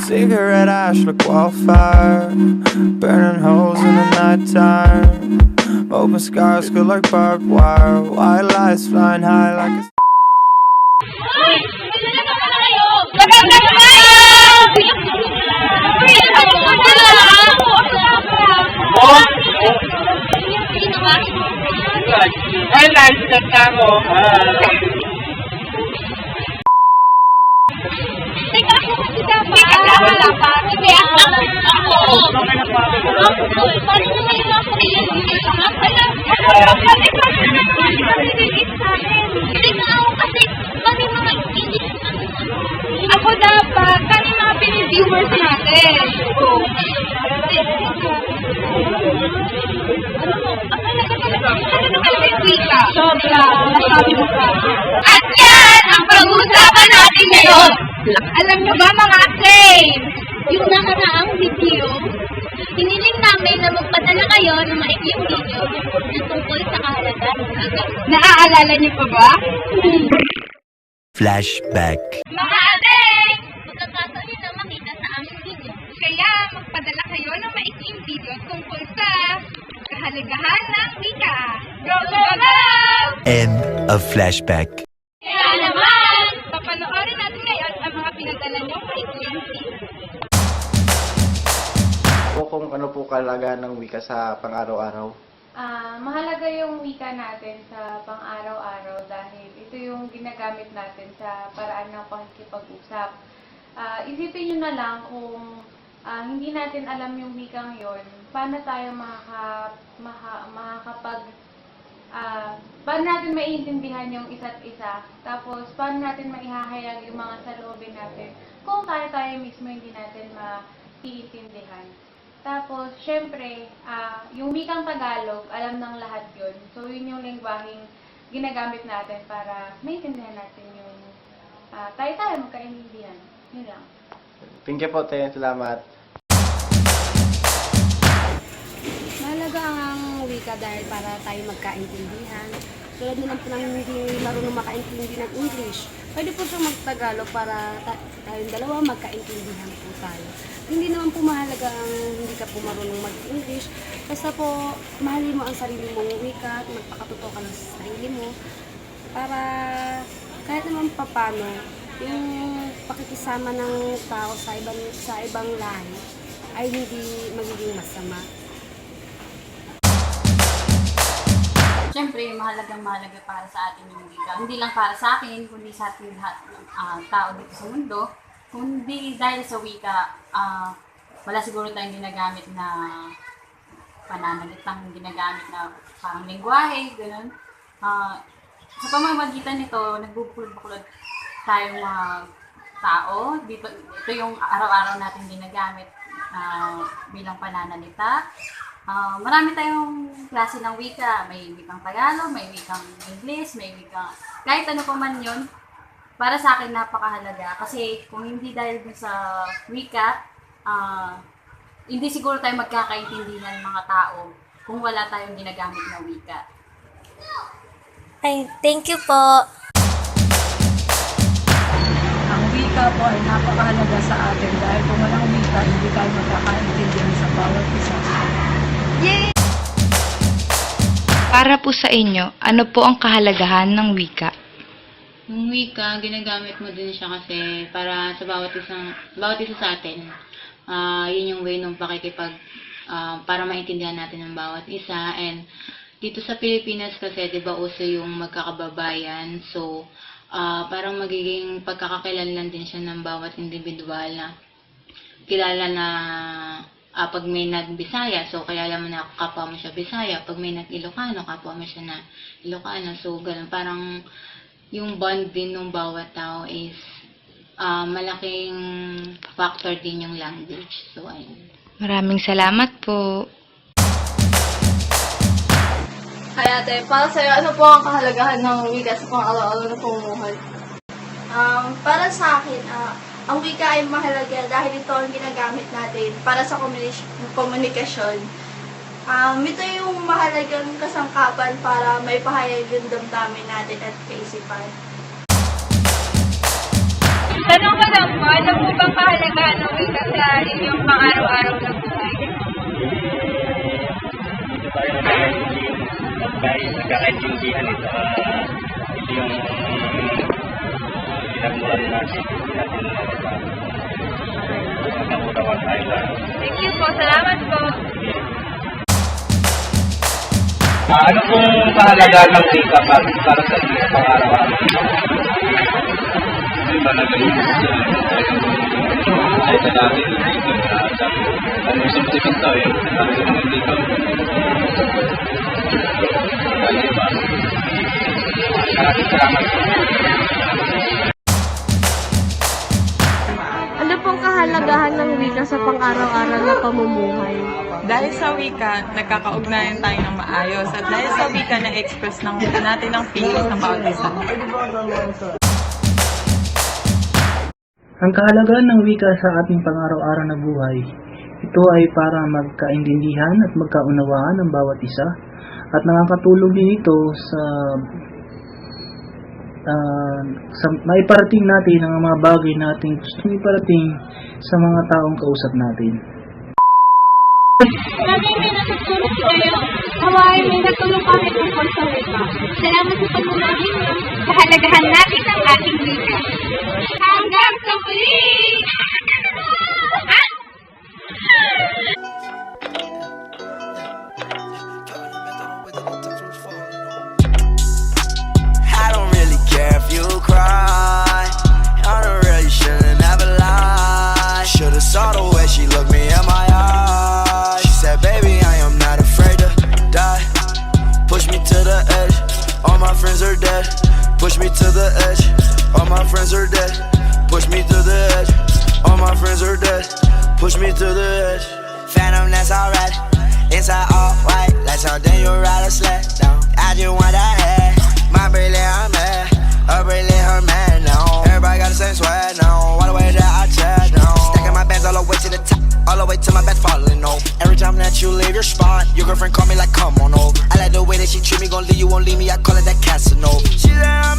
Cigarette ash like wildfire, burning holes in the nighttime. Open scars feel like barbed wire, white lights flying high like a Ay, nice na mo. Teka, ako kasi dapat. Wala pa. Sige, ako. Paano mo may mga pagkakas? Ako dapat. Kami mga pini-viewers natin. Sobra. Nasabi mo pa. At yan ang pag-uusapan natin ngayon. Alam nyo ba mga claim? Yung nakaraang video, hiniling namin na magpadala kayo ng maikling video na tungkol sa kahalagan ng wika. Naaalala niyo pa ba? flashback. Mga ate! Pagkakataon nyo na makita sa aming video. Kaya magpadala kayo ng maikling video tungkol sa kahalagahan ng wika. Go, go, go! End of flashback. Kaya naman, papanoorin natin ngayon ang mga pinadala niyong maikling video. Kung ano po kalagahan ng wika sa pang-araw-araw? Mahalaga yung wika natin sa pang-araw-araw dahil ito yung ginagamit natin sa paraan ng pakikipag-usap. Isipin nyo na lang kung hindi natin alam yung wikang yon, paano tayo paano natin maiintindihan yung isa't isa, tapos paano natin maihahayag yung mga saloobin natin kung tayo mismo hindi natin maiintindihan. Tapos, syempre, yung wikang Tagalog, alam ng lahat yun. So, yun yung lengguwaheng ginagamit natin para maintindihan natin yung tayo magkaintindihan. Yun lang. Thank you po, Tayo. Salamat. Mahalaga ang wika dahil para tayo magkaintindihan. Tulad na lang po nang hindi marunong makaintindi ng English. Pwede po siyang mag-Tagalog para tayong dalawa magkaintindihan po tayo. Hindi naman po mahalaga ang hindi ka po marunong mag-English. Basta po, mahalin mo ang sarili mong wika at magpakatotoo ka ng sarili mo. Para kahit naman papano, yung pakikisama ng tao sa ibang lahi ay hindi magiging masama. Siyempre, mahalaga para sa atin yung wika. Hindi lang para sa akin, kundi sa ating lahat ng tao dito sa mundo. Kundi dahil sa wika, wala siguro tayong ginagamit na pananalitang ginagamit na parang lengguwahe, gano'n. Sa pamamagitan nito, nagbubuklod tayong mga tao. Ito yung araw-araw natin ginagamit bilang pananalita. Marami tayong klase ng wika. May wikang Tagalog, may wikang English, may wikang... Kahit ano pa man yun, para sa akin napakahalaga. Kasi kung hindi dahil dun sa wika, hindi siguro tayo magkakaintindihan ng mga tao kung wala tayong ginagamit na wika. Ay, thank you po. Ang wika po ay napakahalaga sa atin dahil kung walang wika, hindi tayo magkakaintindihan sa bawat isa. Yay! Para po sa inyo, ano po ang kahalagahan ng wika? Yung wika, ginagamit mo din siya kasi para sa bawat isa sa atin. Yun yung way ng para maintindihan natin ng bawat isa. And dito sa Pilipinas kasi, di ba, uso yung magkakababayan. So, parang magiging pagkakakilanlan din siya ng bawat individual na kilala na pag may nag-Bisaya, so kaya naman na kapwa mo siya Bisaya. Pag may nag-Ilocano, kapwa mo siya na Ilocano. So, ganun. Parang yung bond din ng bawat tao is malaking factor din yung language. So, ayun. Maraming salamat po. Kaya ate, para sa'yo, ano po ang kahalagahan ng wika sa pang-araw-araw na pamumuhay? Para sa akin, ang wika ay mahalaga dahil ito ang ginagamit natin para sa komunikasyon. Ito yung mahalagang kasangkapan para maipahayag yung damdamin natin at kaisipan. Tanong ko lang po, ano po bang kahalagahan ng wika sa inyong pang-araw-araw na buhay? Nagkakaintindihan ito. Ito yung pinagmulan natin. Nagkakutawan tayo lang. Thank you po, salamat po. Ano pong kahalagahan ng wika para sa inyo pang-araw-araw? Diba nag-iisip ay dati ang isip-isip ito eh. Ang isip dito. Ano pong kahalagahan ng wika sa pang-araw-araw na pamumuhay? Dahil sa wika, nagkakaugnayan tayo ng maayos. At dahil sa wika, na-express natin ang feelings ng bawat isa. Ang kahalagahan ng wika sa ating pang-araw-araw na buhay, ito ay para magkaintindihan at magkaunawaan ng bawat isa at nakakatulong din ito sa maiparating natin ang mga bagay natin gustong iparating sa mga taong kausap natin. Lagi may natutulog kayo. Hawaii, may natulong kami tungkol sa wika. Salamat sa pagmamahal ninyo. Kahalagahan natin ang ating wika. Hanggang sa muli! I don't really care if you cry. I don't really shouldn't ever lie. Should've saw the way she looked me in my eyes. She said, baby, I am not afraid to die. Push me to the edge. All my friends are dead. Push me to the edge. All my friends are dead. Push me to the edge. All my friends are dead. Push me to the edge. Phantom, that's alright. Inside all white, like something you ride a sled down. I just want that head. My brilliant, I'm mad. Her brilliant, her man now. Everybody got the same swag now. All the way that I chat now. Stacking my bands all the way to the top. All the way to my bed falling over. Every time that you leave your spot, your girlfriend call me like, come on over. I like the way that she treat me, gon' leave you, won't leave me. I call it that Casanova. She said, I'm